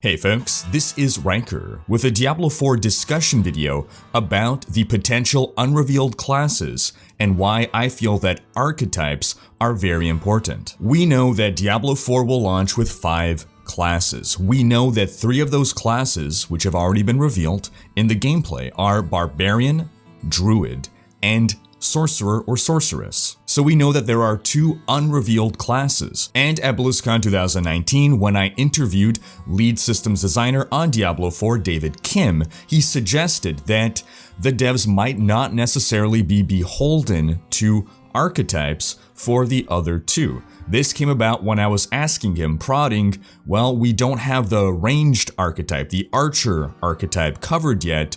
Hey folks, this is Riker with a Diablo 4 discussion video about the potential unrevealed classes and why I feel that archetypes are very important. We know that Diablo 4 will launch with 5 classes. We know that 3 of those classes, which have already been revealed in the gameplay, are Barbarian, Druid, and Sorcerer or Sorceress. So we know that there are 2 unrevealed classes. And at BlizzCon 2019, when I interviewed lead systems designer on Diablo 4, David Kim, he suggested that the devs might not necessarily be beholden to archetypes for the other 2. This came about when I was asking him, prodding, well, we don't have the ranged archetype, the archer archetype covered yet.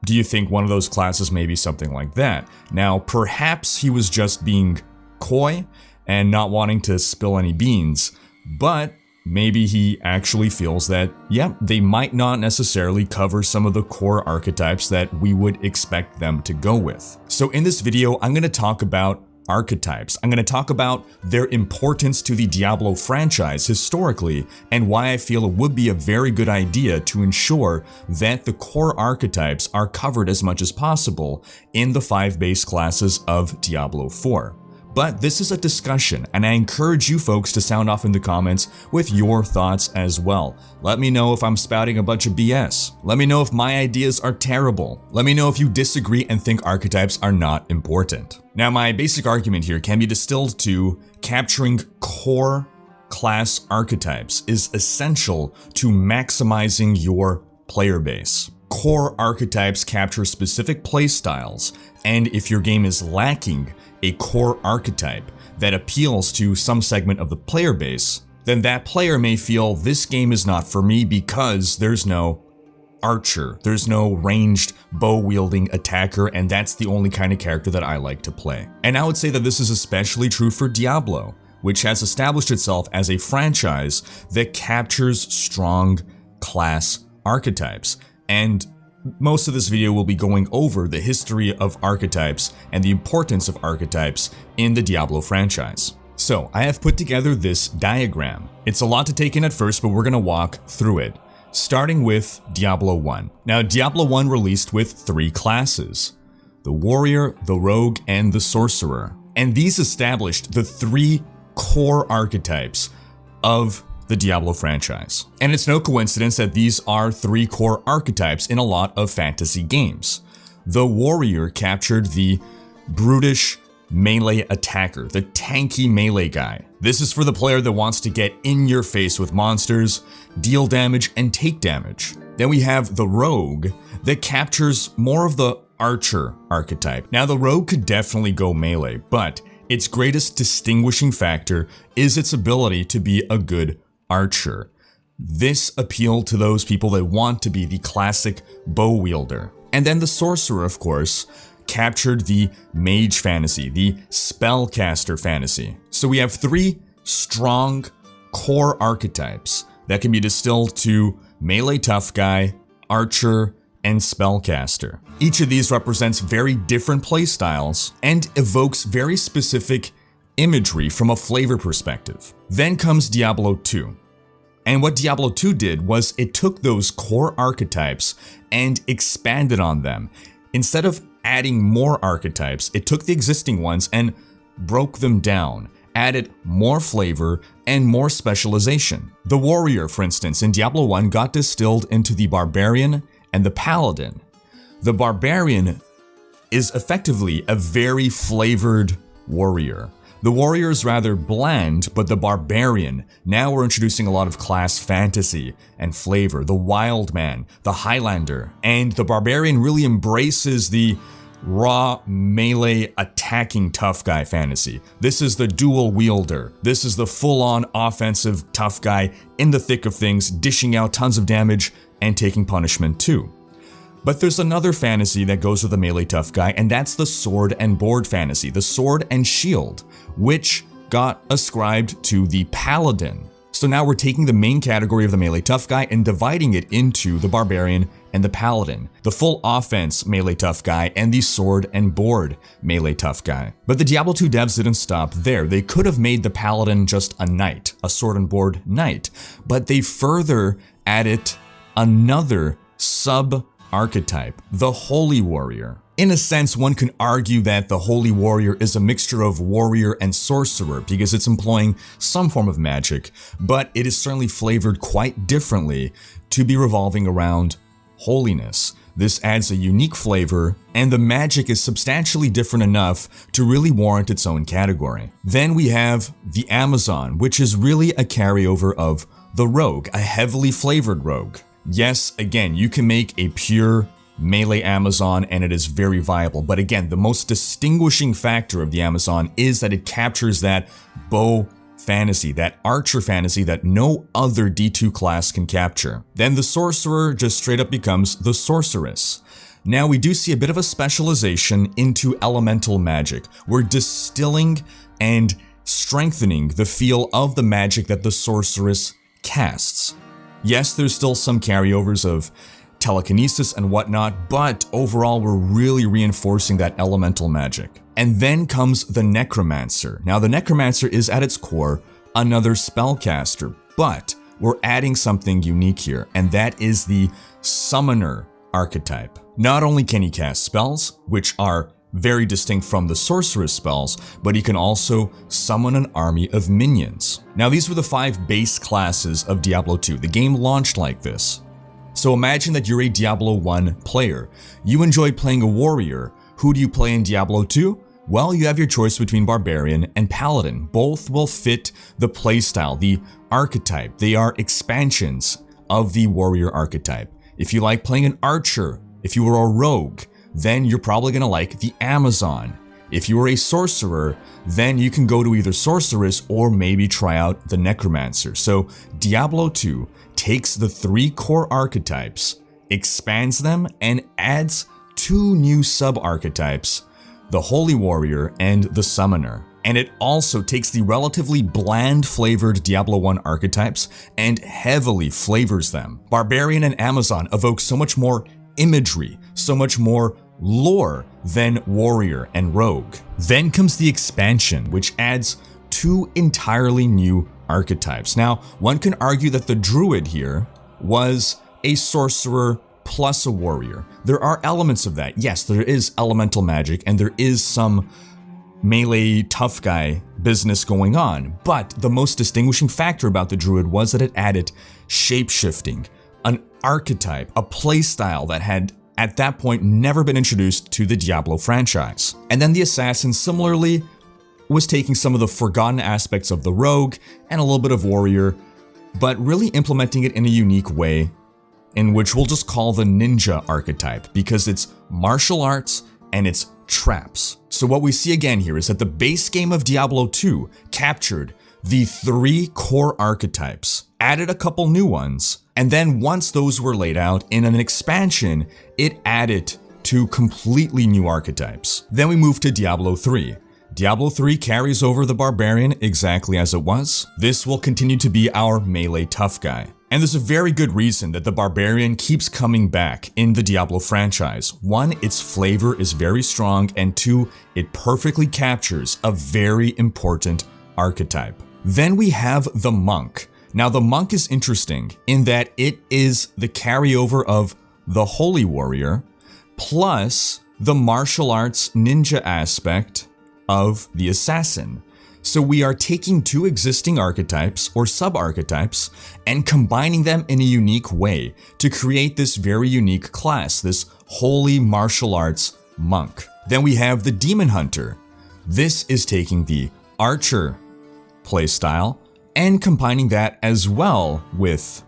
Do you think one of those classes may be something like that? Now, perhaps he was just being coy and not wanting to spill any beans, but maybe he actually feels that, yeah, they might not necessarily cover some of the core archetypes that we would expect them to go with. So in this video, I'm going to talk about archetypes. I'm going to talk about their importance to the Diablo franchise historically and why I feel it would be a very good idea to ensure that the core archetypes are covered as much as possible in the 5 base classes of Diablo 4. But this is a discussion, and I encourage you folks to sound off in the comments with your thoughts as well. Let me know if I'm spouting a bunch of BS. Let me know if my ideas are terrible. Let me know if you disagree and think archetypes are not important. Now, my basic argument here can be distilled to capturing core class archetypes is essential to maximizing your player base. Core archetypes capture specific playstyles, and if your game is lacking a core archetype that appeals to some segment of the player base, then that player may feel this game is not for me because there's no archer, there's no ranged bow-wielding attacker, and that's the only kind of character that I like to play. And I would say that this is especially true for Diablo, which has established itself as a franchise that captures strong class archetypes. And most of this video will be going over the history of archetypes and the importance of archetypes in the Diablo franchise. So I have put together this diagram. It's a lot to take in at first, but we're going to walk through it, starting with Diablo 1. Now, Diablo 1 released with 3 classes: the Warrior, the Rogue, and the Sorcerer. And these established the 3 core archetypes of the Diablo franchise. And it's no coincidence that these are 3 core archetypes in a lot of fantasy games. The Warrior captured the brutish melee attacker, the tanky melee guy. This is for the player that wants to get in your face with monsters, deal damage, and take damage. Then we have the Rogue that captures more of the archer archetype. Now, the Rogue could definitely go melee, but its greatest distinguishing factor is its ability to be a good archer. This appealed to those people that want to be the classic bow wielder. And then the Sorcerer, of course, captured the mage fantasy, the spellcaster fantasy. So we have 3 strong core archetypes that can be distilled to melee tough guy, archer, and spellcaster. Each of these represents very different playstyles and evokes very specific imagery from a flavor perspective. Then comes Diablo 2. And what Diablo 2 did was it took those core archetypes and expanded on them. Instead of adding more archetypes, it took the existing ones and broke them down, added more flavor and more specialization. The Warrior, for instance, in Diablo 1 got distilled into the Barbarian and the Paladin. The Barbarian is effectively a very flavored warrior. The Warrior is rather bland, but the Barbarian, now we're introducing a lot of class fantasy and flavor. The Wild Man, the Highlander, and the Barbarian really embraces the raw melee attacking tough guy fantasy. This is the dual wielder. This is the full-on offensive tough guy in the thick of things, dishing out tons of damage and taking punishment too. But there's another fantasy that goes with the melee tough guy, and that's the sword and board fantasy, the sword and shield, which got ascribed to the Paladin. So now we're taking the main category of the melee tough guy and dividing it into the Barbarian and the Paladin, the full offense melee tough guy, and the sword and board melee tough guy. But the Diablo 2 devs didn't stop there. They could have made the Paladin just a knight, a sword and board knight, but they further added another sub-archetype, the Holy Warrior. In a sense, one can argue that the Holy Warrior is a mixture of warrior and sorcerer because it's employing some form of magic, but it is certainly flavored quite differently to be revolving around holiness. This adds a unique flavor, and the magic is substantially different enough to really warrant its own category. Then we have the Amazon, which is really a carryover of the Rogue, a heavily flavored Rogue. Yes, again, you can make a pure melee Amazon and it is very viable, but again, the most distinguishing factor of the Amazon is that it captures that bow fantasy, that archer fantasy that no other D2 class can capture. Then the Sorcerer just straight up becomes the Sorceress. Now we do see a bit of a specialization into elemental magic. We're distilling and strengthening the feel of the magic that the Sorceress casts. Yes, there's still some carryovers of telekinesis and whatnot, but overall we're really reinforcing that elemental magic. And then comes the Necromancer. Now the Necromancer is at its core another spellcaster, but we're adding something unique here, and that is the Summoner archetype. Not only can he cast spells, which are very distinct from the Sorceress spells, but he can also summon an army of minions. Now these were the 5 base classes of Diablo 2. The game launched like this. So imagine that you're a Diablo 1 player. You enjoy playing a warrior. Who do you play in Diablo 2? Well, you have your choice between Barbarian and Paladin. Both will fit the playstyle, the archetype. They are expansions of the warrior archetype. If you like playing an archer, if you were a rogue, then you're probably going to like the Amazon. If you were a sorcerer, then you can go to either Sorceress or maybe try out the Necromancer. So Diablo 2 takes the 3 core archetypes, expands them, and adds 2 new sub-archetypes, the Holy Warrior and the Summoner. And it also takes the relatively bland-flavored Diablo 1 archetypes and heavily flavors them. Barbarian and Amazon evoke so much more imagery, so much more lore than Warrior and Rogue. Then comes the expansion, which adds 2 entirely new archetypes. Now, one can argue that the Druid here was a sorcerer plus a warrior. There are elements of that. Yes, there is elemental magic and there is some melee tough guy business going on, but the most distinguishing factor about the Druid was that it added shape-shifting, an archetype, a playstyle that had at that point never been introduced to the Diablo franchise. And then the Assassin similarly was taking some of the forgotten aspects of the Rogue and a little bit of Warrior, but really implementing it in a unique way, in which we'll just call the Ninja archetype, because it's martial arts and it's traps. So what we see again here is that the base game of Diablo 2 captured the 3 core archetypes, added a couple new ones, and then once those were laid out in an expansion, it added 2 completely new archetypes. Then we move to Diablo 3. Diablo 3 carries over the Barbarian exactly as it was. This will continue to be our melee tough guy. And there's a very good reason that the Barbarian keeps coming back in the Diablo franchise. 1, its flavor is very strong, and 2, it perfectly captures a very important archetype. Then we have the Monk. Now the Monk is interesting in that it is the carryover of the Holy Warrior plus the martial arts ninja aspect of the Assassin. So we are taking 2 existing archetypes or sub-archetypes and combining them in a unique way to create this very unique class, this holy martial arts monk. Then we have the Demon Hunter. This is taking the archer playstyle and combining that as well with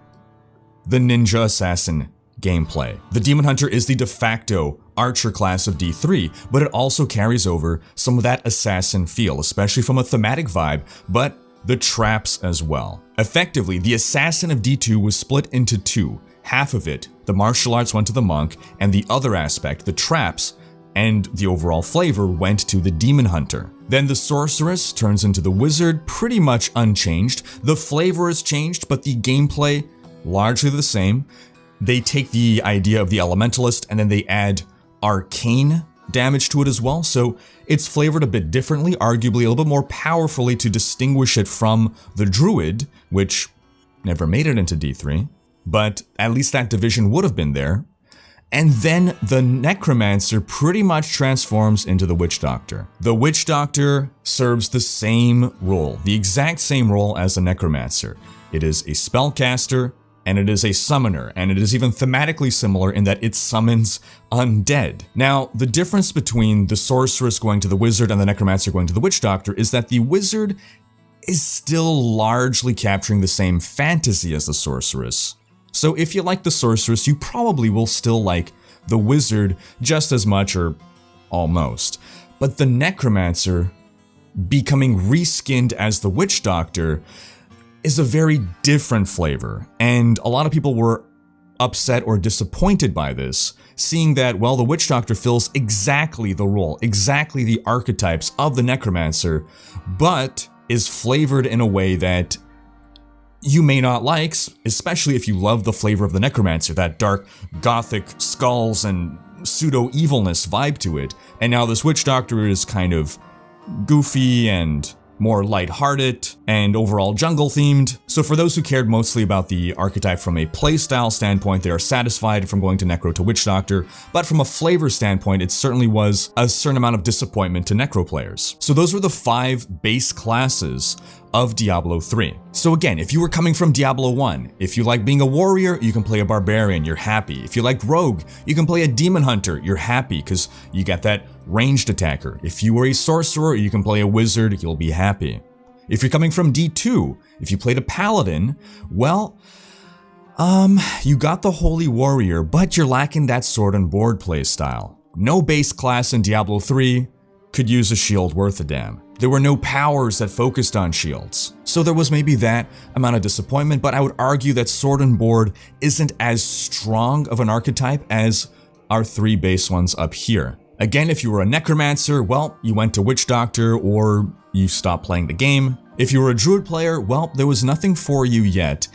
the ninja assassin gameplay. The Demon Hunter is the de facto archer class of D3, but it also carries over some of that assassin feel, especially from a thematic vibe, but the traps as well. Effectively, the assassin of D2 was split into 2. Half of it, the martial arts, went to the monk, and the other aspect, the traps, and the overall flavor went to the Demon Hunter. Then the Sorceress turns into the Wizard, pretty much unchanged. The flavor has changed, but the gameplay largely the same. They take the idea of the Elementalist and then they add arcane damage to it as well, so it's flavored a bit differently, arguably a little bit more powerfully to distinguish it from the Druid, which never made it into D3. but at least that division would have been there. And then the Necromancer pretty much transforms into the Witch Doctor. The Witch Doctor serves the same role, the exact same role as the Necromancer. It is a spellcaster, and it is a summoner, and it is even thematically similar in that it summons undead. Now, the difference between the Sorceress going to the Wizard and the Necromancer going to the Witch Doctor is that the Wizard is still largely capturing the same fantasy as the Sorceress. So if you like the Sorceress, you probably will still like the Wizard just as much, or almost. But the Necromancer becoming reskinned as the Witch Doctor is a very different flavor, and a lot of people were upset or disappointed by this, seeing that, well, the Witch Doctor fills exactly the role, exactly the archetypes of the Necromancer, but is flavored in a way that you may not like, especially if you love the flavor of the Necromancer, that dark, gothic skulls and pseudo-evilness vibe to it. And now this Witch Doctor is kind of goofy and more lighthearted and overall jungle themed. So for those who cared mostly about the archetype from a playstyle standpoint, they are satisfied from going to Necro to Witch Doctor, but from a flavor standpoint, it certainly was a certain amount of disappointment to Necro players. So those were the 5 base classes of Diablo 3. So again, if you were coming from Diablo 1, if you like being a warrior, you can play a barbarian, you're happy. If you like rogue, you can play a demon hunter, you're happy because you get that ranged attacker. If you were a sorcerer, you can play a wizard, you'll be happy. If you're coming from D2, if you played a paladin, well, you got the holy warrior, but you're lacking that sword and board play style. No base class in Diablo 3 could use a shield worth a damn. There were no powers that focused on shields. So there was maybe that amount of disappointment, but I would argue that sword and board isn't as strong of an archetype as our 3 base ones up here. Again, if you were a Necromancer, well, you went to Witch Doctor or you stopped playing the game. If you were a Druid player, well, there was nothing for you yet.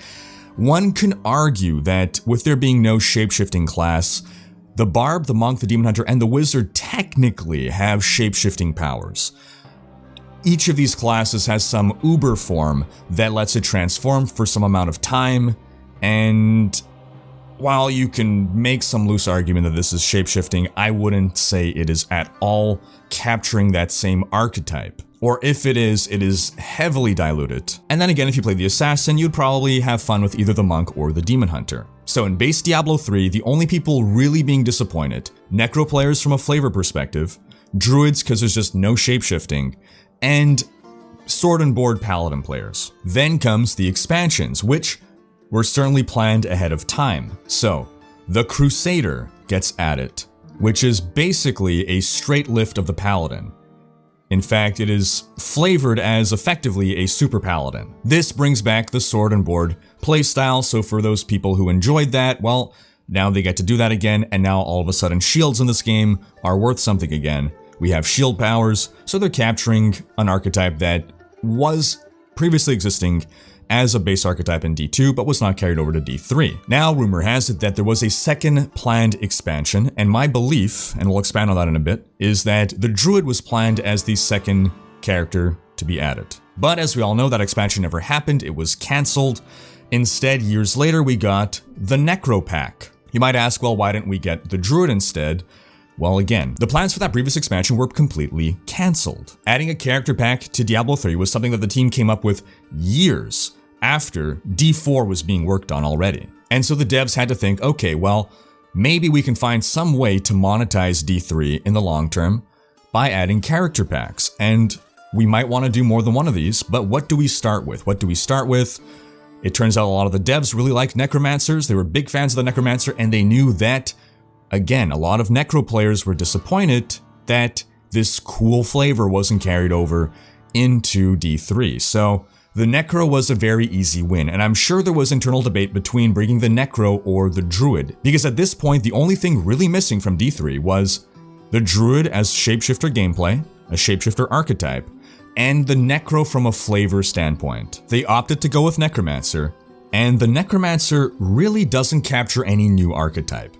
One can argue that with there being no shapeshifting class, the Barb, the Monk, the Demon Hunter, and the Wizard technically have shapeshifting powers. Each of these classes has some uber form that lets it transform for some amount of time, and while you can make some loose argument that this is shapeshifting, I wouldn't say it is at all capturing that same archetype. Or if it is heavily diluted. And then again, if you play the Assassin, you'd probably have fun with either the Monk or the Demon Hunter. So in base Diablo 3, the only people really being disappointed, Necro players from a flavor perspective, Druids because there's just no shapeshifting, and sword and board paladin players. Then comes the expansions, which were certainly planned ahead of time. So, the Crusader gets added, which is basically a straight lift of the paladin. In fact, it is flavored as effectively a super paladin. This brings back the sword and board playstyle, so for those people who enjoyed that, well, now they get to do that again, and now all of a sudden shields in this game are worth something again. We have shield powers, so they're capturing an archetype that was previously existing as a base archetype in D2, but was not carried over to D3. Now, rumor has it that there was a second planned expansion, and my belief, and we'll expand on that in a bit, is that the Druid was planned as the second character to be added. But as we all know, that expansion never happened, it was cancelled. Instead, years later, we got the Necro Pack. You might ask, well, why didn't we get the Druid instead? Well, again, the plans for that previous expansion were completely cancelled. Adding a character pack to Diablo 3 was something that the team came up with years after D4 was being worked on already. And so the devs had to think, okay, well, maybe we can find some way to monetize D3 in the long term by adding character packs. And we might want to do more than one of these, but what do we start with? What do we start with? It turns out a lot of the devs really liked Necromancers. They were big fans of the Necromancer, and they knew that, again, a lot of Necro players were disappointed that this cool flavor wasn't carried over into D3. So the Necro was a very easy win, and I'm sure there was internal debate between bringing the Necro or the Druid, because at this point, the only thing really missing from D3 was the Druid as shapeshifter gameplay, a shapeshifter archetype, and the Necro from a flavor standpoint. They opted to go with Necromancer, and the Necromancer really doesn't capture any new archetype.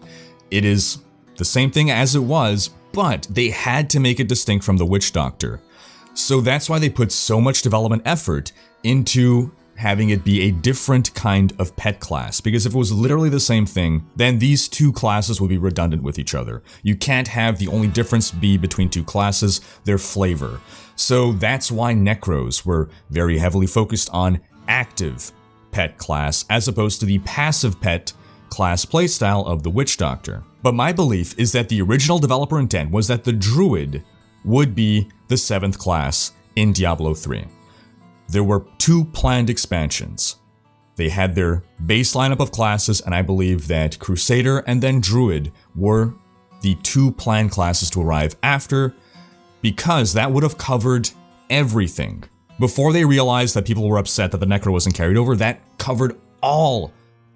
It is the same thing as it was, but they had to make it distinct from the Witch Doctor. So that's why they put so much development effort into having it be a different kind of pet class, because if it was literally the same thing, then these two classes would be redundant with each other. You can't have the only difference be between two classes, their flavor. So that's why Necros were very heavily focused on active pet class as opposed to the passive pet class playstyle of the Witch Doctor. But my belief is that the original developer intent was that the Druid would be the 7th class in Diablo 3. There were 2 planned expansions. They had their base lineup of classes, and I believe that Crusader and then Druid were the 2 planned classes to arrive after, because that would have covered everything. Before they realized that people were upset that the Necro wasn't carried over, that covered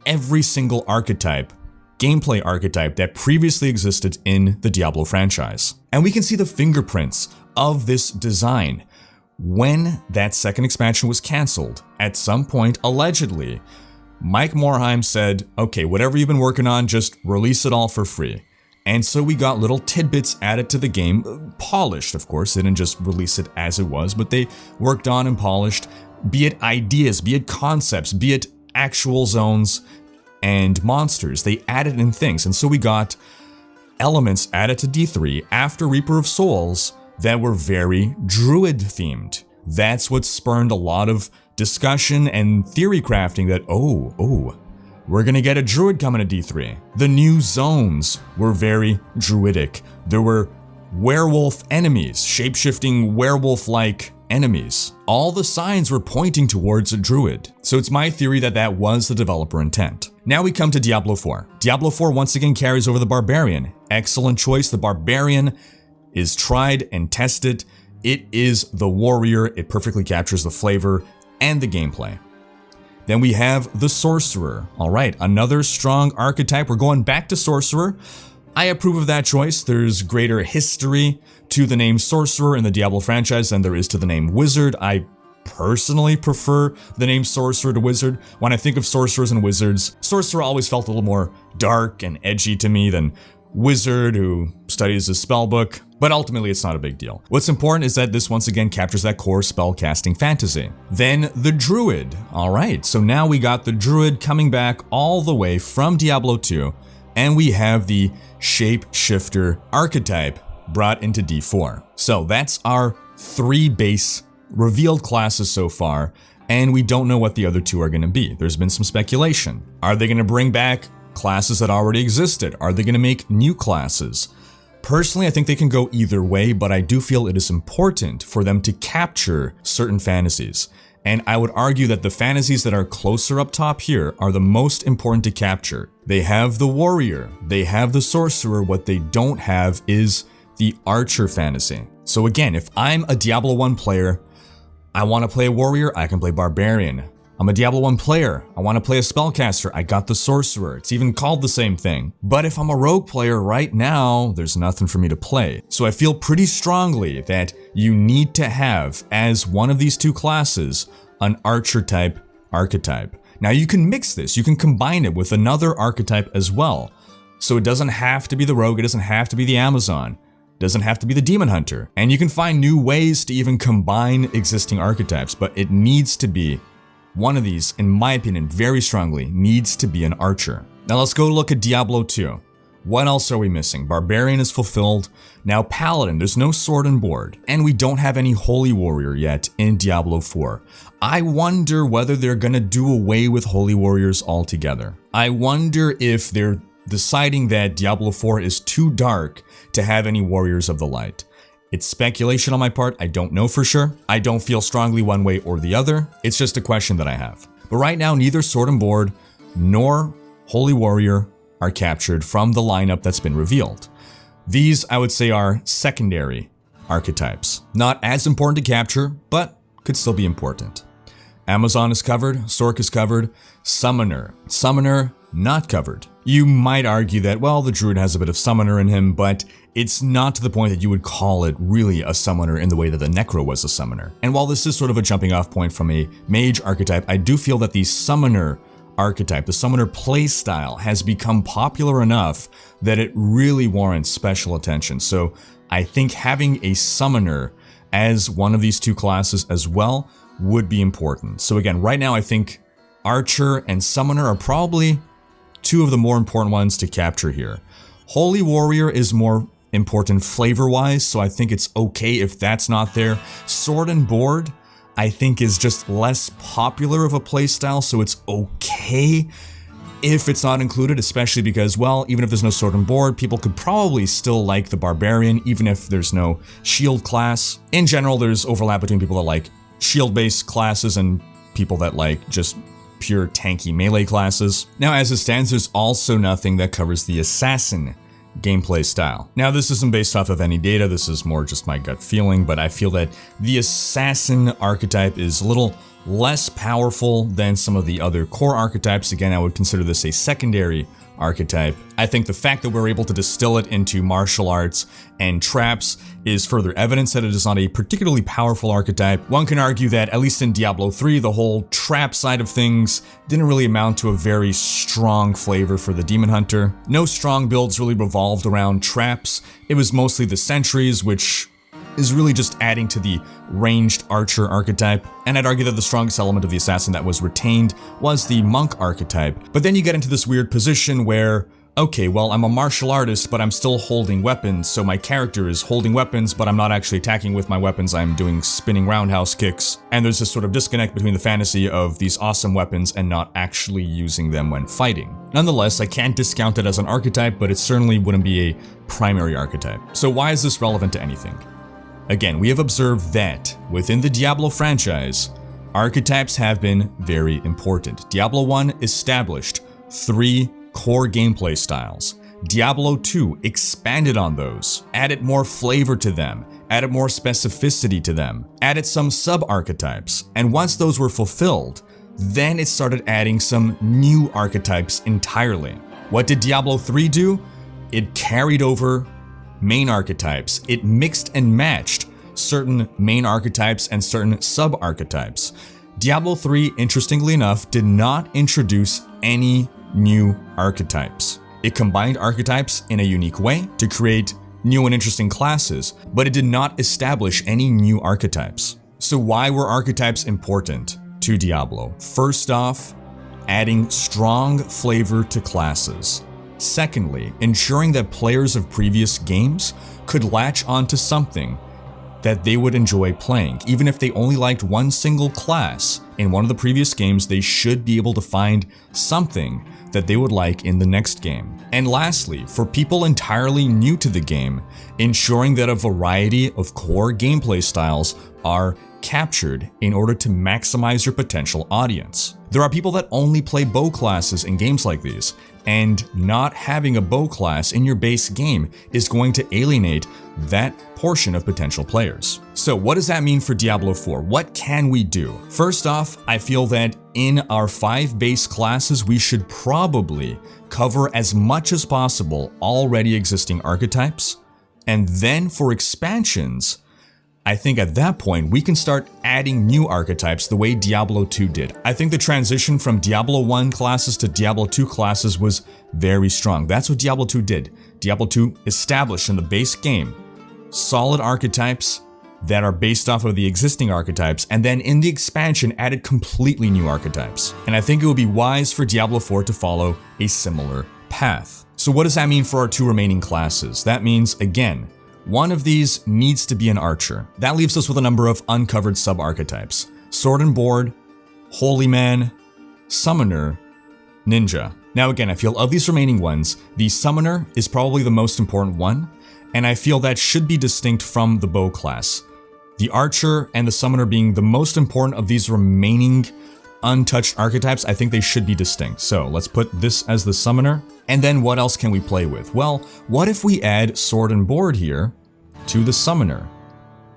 every single archetype, gameplay archetype that previously existed in the Diablo franchise. And we can see the fingerprints of this design. When that second expansion was cancelled, at some point, allegedly, Mike Morhaime said, okay, whatever you've been working on, just release it all for free. And so we got little tidbits added to the game, polished, of course. They didn't just release it as it was, but they worked on and polished, be it ideas, be it concepts, be it actual zones and monsters. They added in things, and so we got elements added to D3 after Reaper of Souls that were very Druid themed. That's what spurned a lot of discussion and theory crafting that, we're gonna get a Druid coming to D3. The new zones were very Druidic. There were werewolf enemies, shape-shifting werewolf-like enemies. All the signs were pointing towards a Druid. So it's my theory that that was the developer intent. Now we come to Diablo 4. Diablo 4 once again carries over the Barbarian. Excellent choice. The Barbarian is tried and tested. It is the warrior. It perfectly captures the flavor and the gameplay. Then we have the Sorcerer. All right, another strong archetype. We're going back to Sorcerer. I approve of that choice. There's greater history to the name Sorcerer in the Diablo franchise than there is to the name Wizard. I personally prefer the name Sorcerer to Wizard. When I think of sorcerers and wizards, Sorcerer always felt a little more dark and edgy to me than Wizard, who studies the spellbook, but ultimately it's not a big deal. What's important is that this once again captures that core spellcasting fantasy. Then the Druid. All right, so now we got the Druid coming back all the way from Diablo 2, and we have the Shapeshifter archetype brought into D4. So that's our 3 base revealed classes so far, and we don't know what the other 2 are going to be. There's been some speculation. Are they going to bring back classes that already existed? Are they going to make new classes? Personally, I think they can go either way, but I do feel it is important for them to capture certain fantasies. And I would argue that the fantasies that are closer up top here are the most important to capture. They have the warrior, they have the sorcerer. What they don't have is the archer fantasy. So again, if I'm a Diablo 1 player, I want to play a warrior, I can play barbarian. I'm a Diablo 1 player, I want to play a spellcaster, I got the sorcerer. It's even called the same thing. But if I'm a rogue player right now, there's nothing for me to play. So I feel pretty strongly that you need to have, as one of these 2 classes, an archer type archetype. Now you can mix this, you can combine it with another archetype as well. So it doesn't have to be the rogue, it doesn't have to be the Amazon, it doesn't have to be the demon hunter. And you can find new ways to even combine existing archetypes, but it needs to be one of these, in my opinion, very strongly needs to be an archer. Now let's go look at Diablo 2. What else are we missing? Barbarian is fulfilled. Now Paladin, there's no sword and board. And we don't have any Holy Warrior yet in Diablo 4. I wonder whether they're gonna do away with Holy Warriors altogether. I wonder if they're deciding that Diablo 4 is too dark to have any Warriors of the Light. It's speculation on my part, I don't know for sure. I don't feel strongly one way or the other. It's just a question that I have. But right now, neither Sword and Board nor Holy Warrior are captured from the lineup that's been revealed. These, I would say, are secondary archetypes. Not as important to capture, but could still be important. Amazon is covered, Sork is covered, Summoner. Summoner, not covered. You might argue that, well, the Druid has a bit of Summoner in him, but it's not to the point that you would call it really a Summoner in the way that the Necro was a Summoner. And while this is sort of a jumping off point from a Mage archetype, I do feel that the Summoner archetype, the Summoner playstyle, has become popular enough that it really warrants special attention. So I think having a Summoner as one of these 2 classes as well would be important. So again, right now I think Archer and Summoner are probably two of the more important ones to capture here. Holy Warrior is more important flavor-wise, so I think it's okay if that's not there. Sword and Board, I think, is just less popular of a playstyle, so it's okay if it's not included, especially because, well, even if there's no Sword and Board, people could probably still like the Barbarian, even if there's no shield class. In general, there's overlap between people that like shield-based classes and people that like just pure tanky melee classes. Now, as it stands, there's also nothing that covers the Assassin gameplay style. Now, this isn't based off of any data, this is more just my gut feeling, but I feel that the Assassin archetype is a little less powerful than some of the other core archetypes. Again, I would consider this a secondary archetype. I think the fact that we're able to distill it into martial arts and traps is further evidence that it is not a particularly powerful archetype. One can argue that, at least in Diablo 3, the whole trap side of things didn't really amount to a very strong flavor for the Demon Hunter. No strong builds really revolved around traps. It was mostly the sentries, which is really just adding to the ranged archer archetype, and I'd argue that the strongest element of the assassin that was retained was the monk archetype. But then you get into this weird position where, okay, well, I'm a martial artist, but I'm still holding weapons, so my character is holding weapons, but I'm not actually attacking with my weapons, I'm doing spinning roundhouse kicks, and there's this sort of disconnect between the fantasy of these awesome weapons and not actually using them when fighting. Nonetheless, I can't discount it as an archetype, but it certainly wouldn't be a primary archetype. So why is this relevant to anything? Again, we have observed that within the Diablo franchise, archetypes have been very important. Diablo 1 established 3 core gameplay styles. Diablo 2 expanded on those, added more flavor to them, added more specificity to them, added some sub-archetypes, and once those were fulfilled, then it started adding some new archetypes entirely. What did Diablo 3 do? It carried over main archetypes. It mixed and matched certain main archetypes and certain sub-archetypes. Diablo 3, interestingly enough, did not introduce any new archetypes. It combined archetypes in a unique way to create new and interesting classes, but it did not establish any new archetypes. So why were archetypes important to Diablo? First off, adding strong flavor to classes. Secondly, ensuring that players of previous games could latch onto something that they would enjoy playing. Even if they only liked one single class in one of the previous games, they should be able to find something that they would like in the next game. And lastly, for people entirely new to the game, ensuring that a variety of core gameplay styles are captured in order to maximize your potential audience. There are people that only play bow classes in games like these, and not having a bow class in your base game is going to alienate that portion of potential players. So what does that mean for Diablo 4? What can we do? First off, I feel that in our 5 base classes, we should probably cover as much as possible already existing archetypes, and then for expansions, I think at that point, we can start adding new archetypes the way Diablo 2 did. I think the transition from Diablo 1 classes to Diablo 2 classes was very strong. That's what Diablo 2 did. Diablo 2 established in the base game solid archetypes that are based off of the existing archetypes, and then in the expansion added completely new archetypes. And I think it would be wise for Diablo 4 to follow a similar path. So what does that mean for our 2 remaining classes? That means, again, one of these needs to be an archer. That leaves us with a number of uncovered sub-archetypes: Sword and Board, Holy Man, Summoner, Ninja. Now again, I feel of these remaining ones, the Summoner is probably the most important one, and I feel that should be distinct from the Bow class. The Archer and the Summoner being the most important of these remaining untouched archetypes, I think they should be distinct. So let's put this as the Summoner. And then what else can we play with? Well, what if we add Sword and Board here to the Summoner?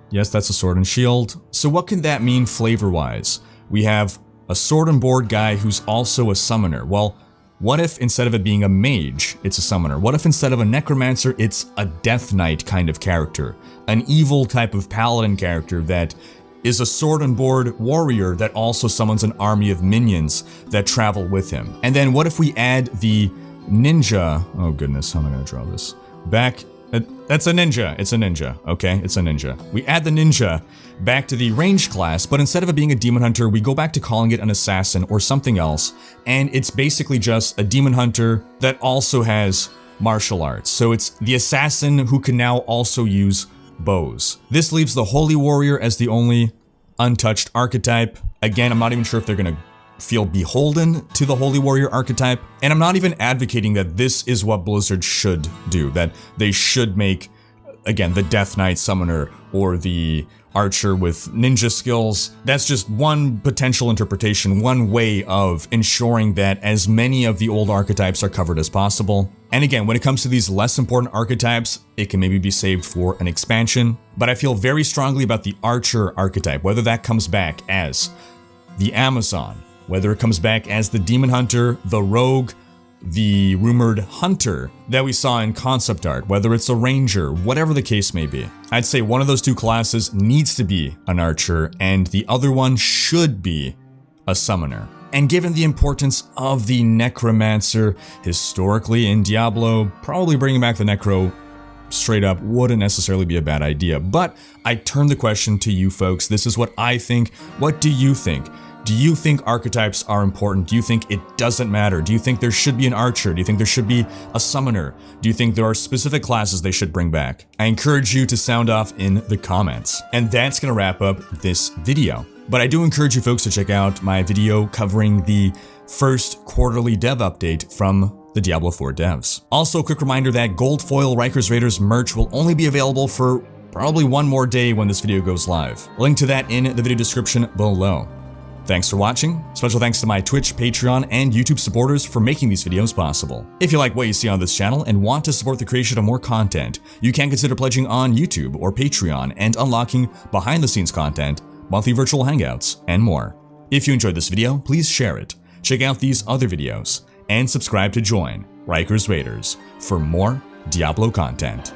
Yes, that's a Sword and Shield. So what can that mean flavor-wise? We have a Sword and Board guy who's also a Summoner. Well, what if instead of it being a mage, it's a Summoner? What if instead of a Necromancer, it's a Death Knight kind of character? An evil type of paladin character that is a Sword and Board warrior that also summons an army of minions that travel with him. And then what if we add the Ninja, oh goodness, how am I gonna draw this? Back That's a ninja. It's a ninja, okay? It's a ninja. We add the ninja back to the ranged class, but instead of it being a demon hunter, we go back to calling it an assassin or something else, and it's basically just a demon hunter that also has martial arts. So it's the assassin who can now also use bows. This leaves the holy warrior as the only untouched archetype. Again, I'm not even sure if they're gonna feel beholden to the holy warrior archetype, and I'm not even advocating that this is what Blizzard should do, that they should make, again, the Death Knight summoner or the archer with ninja skills. That's just one potential interpretation, one way of ensuring that as many of the old archetypes are covered as possible. And again, when it comes to these less important archetypes, it can maybe be saved for an expansion, but I feel very strongly about the archer archetype, whether that comes back as the Amazon, whether it comes back as the demon hunter, the rogue, the rumored hunter that we saw in concept art, whether it's a ranger, whatever the case may be. I'd say one of those two classes needs to be an archer and the other one should be a summoner. And given the importance of the Necromancer historically in Diablo, probably bringing back the Necro straight up wouldn't necessarily be a bad idea. But I turn the question to you folks. This is what I think. What do you think? Do you think archetypes are important? Do you think it doesn't matter? Do you think there should be an archer? Do you think there should be a summoner? Do you think there are specific classes they should bring back? I encourage you to sound off in the comments. And that's gonna wrap up this video. But I do encourage you folks to check out my video covering the first quarterly dev update from the Diablo 4 devs. Also, a quick reminder that Gold Foil Rikers Raiders merch will only be available for probably one more day when this video goes live. Link to that in the video description below. Thanks for watching. Special thanks to my Twitch, Patreon, and YouTube supporters for making these videos possible. If you like what you see on this channel and want to support the creation of more content, you can consider pledging on YouTube or Patreon and unlocking behind-the-scenes content, monthly virtual hangouts, and more. If you enjoyed this video, please share it, check out these other videos, and subscribe to join Rikers Raiders for more Diablo content.